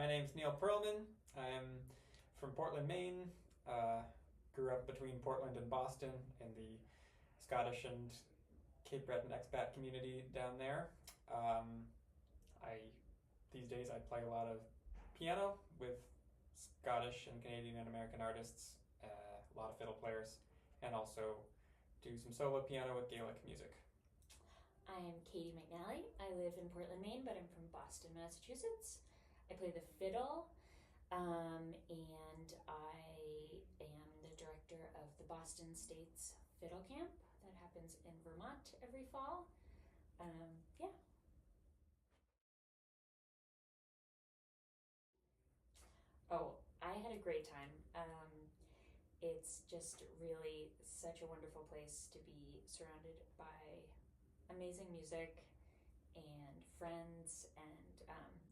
My name's Neil Pearlman. I'm from Portland, Maine. Grew up between Portland and Boston in the Scottish and Cape Breton expat community down there. These days I play a lot of piano with Scottish and Canadian and American artists, a lot of fiddle players, and also do some solo piano with Gaelic music. I am Katie McNally. I live in Portland, Maine, but I'm from Boston, Massachusetts. I play the fiddle, and I am the director of the Boston States Fiddle Camp that happens in Vermont every fall. Yeah. Oh, I had a great time. It's just really such a wonderful place to be surrounded by amazing music and friends, and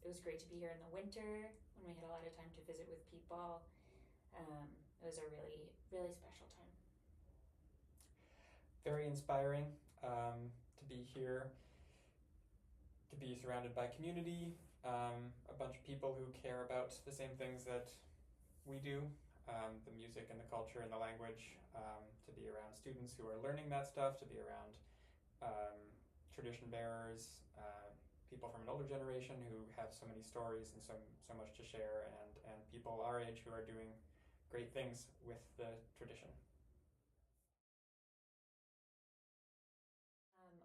it was great to be here in the winter when we had a lot of time to visit with people. It was a really, really special time. Very inspiring to be here, to be surrounded by community, a bunch of people who care about the same things that we do, the music and the culture and the language, to be around students who are learning that stuff, to be around tradition bearers, people from an older generation who have so many stories and so much to share, and people our age who are doing great things with the tradition.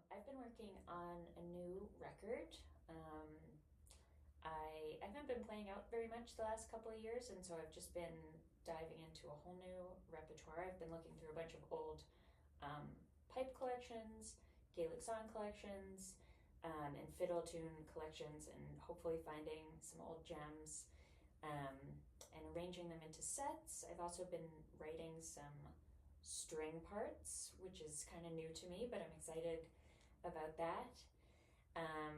I've been working on a new record. I haven't been playing out very much the last couple of years, and so I've just been diving into a whole new repertoire. I've been looking through a bunch of old pipe collections, Gaelic song collections, and fiddle tune collections, and hopefully finding some old gems and arranging them into sets. I've also been writing some string parts, which is kind of new to me, but I'm excited about that.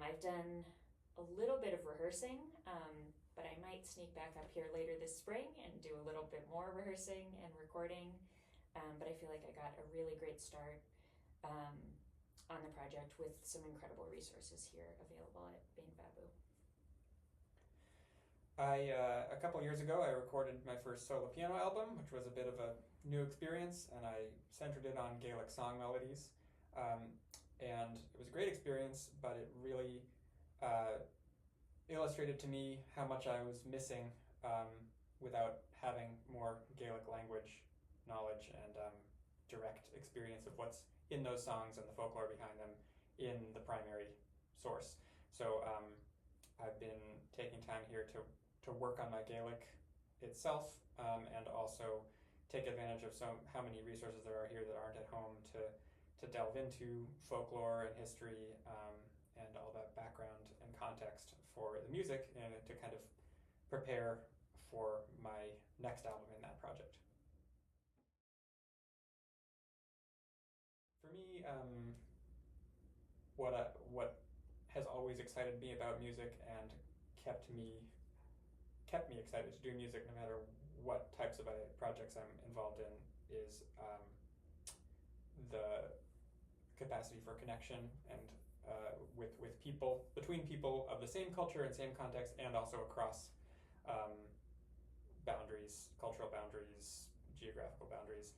I've done a little bit of rehearsing, but I might sneak back up here later this spring and do a little bit more rehearsing and recording. But I feel like I got a really great start on the project with some incredible resources here available at beinnmhabu. A couple years ago, I recorded my first solo piano album, which was a bit of a new experience, and I centered it on Gaelic song melodies. And it was a great experience, but it really illustrated to me how much I was missing without having more Gaelic language knowledge and direct experience of what's in those songs and the folklore behind them in the primary source. So I've been taking time here to work on my Gaelic itself, and also take advantage of how many resources there are here that aren't at home to delve into folklore and history, and all that background and context for the music, and to kind of prepare for my next album in that project. For me, what has always excited me about music and kept me excited to do music no matter what types of projects I'm involved in is the capacity for connection and with people, between people of the same culture and same context, and also across boundaries, cultural boundaries, geographical boundaries.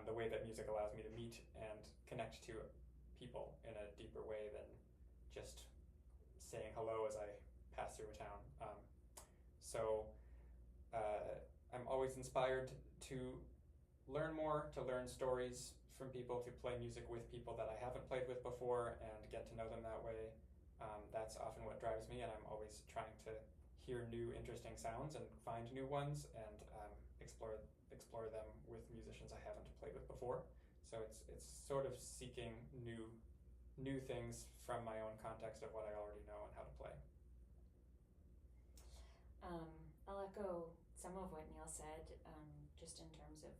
The way that music allows me to meet and connect to people in a deeper way than just saying hello as I pass through a town. So I'm always inspired to learn more, to learn stories from people, to play music with people that I haven't played with before and get to know them that way. That's often what drives me, and I'm always trying to hear new interesting sounds and find new ones, and explore them with musicians I haven't played with before. So it's sort of seeking new things from my own context of what I already know and how to play. I'll echo some of what Neil said, just in terms of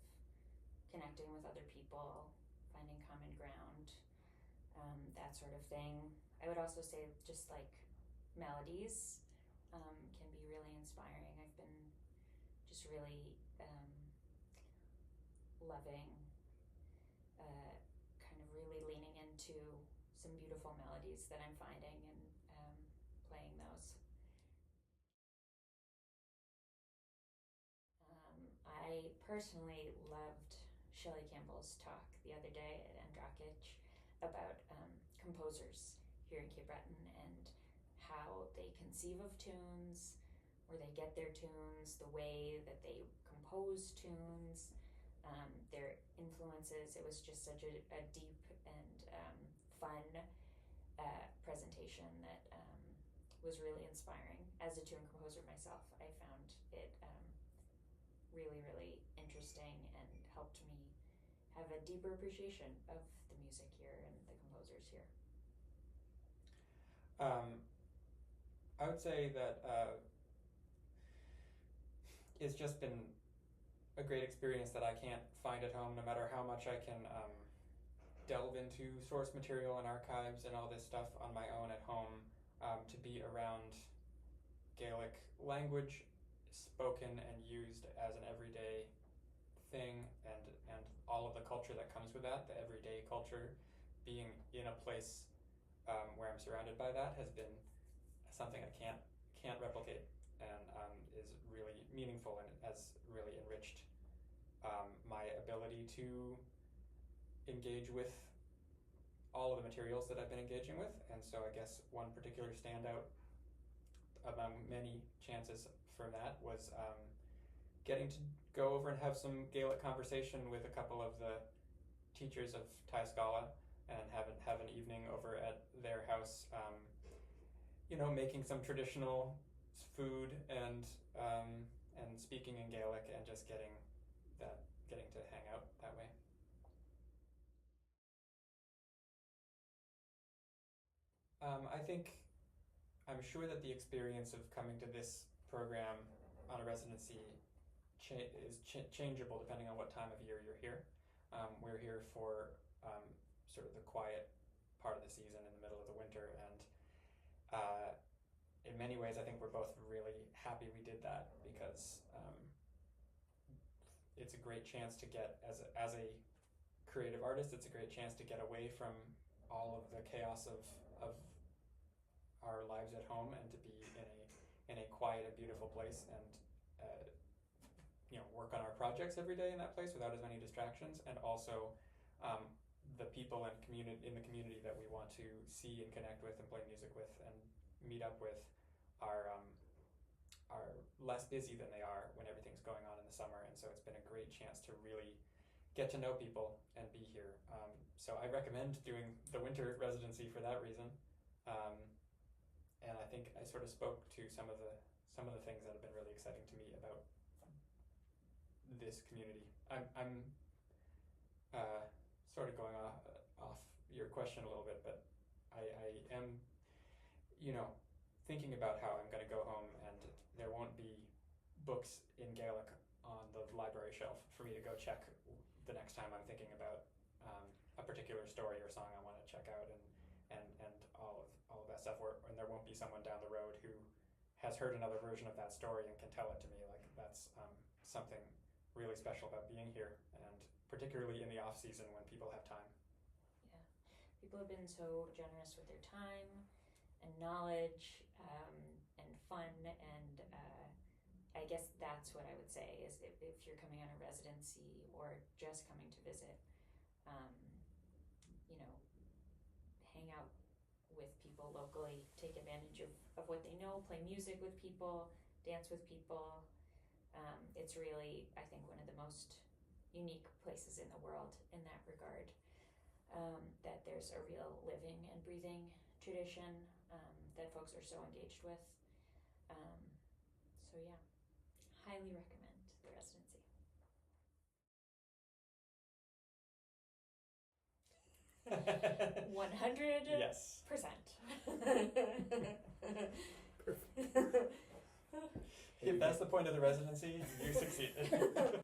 connecting with other people, finding common ground, that sort of thing. I would also say just like melodies can be really inspiring. I've been just really loving, kind of really leaning into some beautiful melodies that I'm finding and playing those. personally loved Shelley Campbell's talk the other day at Andrakich about composers here in Cape Breton and how they conceive of tunes, where they get their tunes, the way that they compose tunes, their influences. It was just such a deep and fun presentation that was really inspiring. As a tune composer myself, I found it really, really interesting and helped me have a deeper appreciation of the music here and the composers here. I would say that it's just been a great experience that I can't find at home, no matter how much I can delve into source material and archives and all this stuff on my own at home. To be around Gaelic language spoken and used as an everyday thing, and all of the culture that comes with that, the everyday culture, being in a place where I'm surrounded by that has been something I can't replicate, and is really meaningful and has really enriched my ability to engage with all of the materials that I've been engaging with. And so I guess one particular standout among many chances from that was getting to go over and have some Gaelic conversation with a couple of the teachers of Taiscala and have an evening over at their house, making some traditional food and speaking in Gaelic and just getting to hang out that way. I'm sure that the experience of coming to this program on a residency is changeable depending on what time of year you're here. We're here for sort of the quiet part of the season in the middle of the winter, and in many ways I think we're both really happy we did that, because it's a great chance to get, as a creative artist, it's a great chance to get away from all of the chaos of our lives at home and to be in a quiet and beautiful place, and work on our projects every day in that place without as many distractions, and also the people and in the community that we want to see and connect with and play music with and meet up with are less busy than they are when everything's going on in the summer. And so it's been a great chance to really get to know people and be here. So I recommend doing the winter residency for that reason. And I think I sort of spoke to some of the things that have been really exciting to me about this community. I'm sort of going off your question a little bit, but I am, thinking about how I'm going to go home and there won't be books in Gaelic on the library shelf for me to go check the next time I'm thinking about a particular story or song I want to check out, and all of that stuff. And there won't be someone down the road who has heard another version of that story and can tell it to me. Like, that's something really special about being here, and particularly in the off season when people have time. Yeah, people have been so generous with their time and knowledge and fun, and I guess that's what I would say is if you're coming on a residency or just coming to visit, hang out with people locally, take advantage of what they know, play music with people, dance with people. It's really, I think, one of the most unique places in the world in that regard, that there's a real living and breathing tradition that folks are so engaged with. So yeah, highly recommend the residency. Yes. 100%. Perfect. If that's the point of the residency, you succeeded.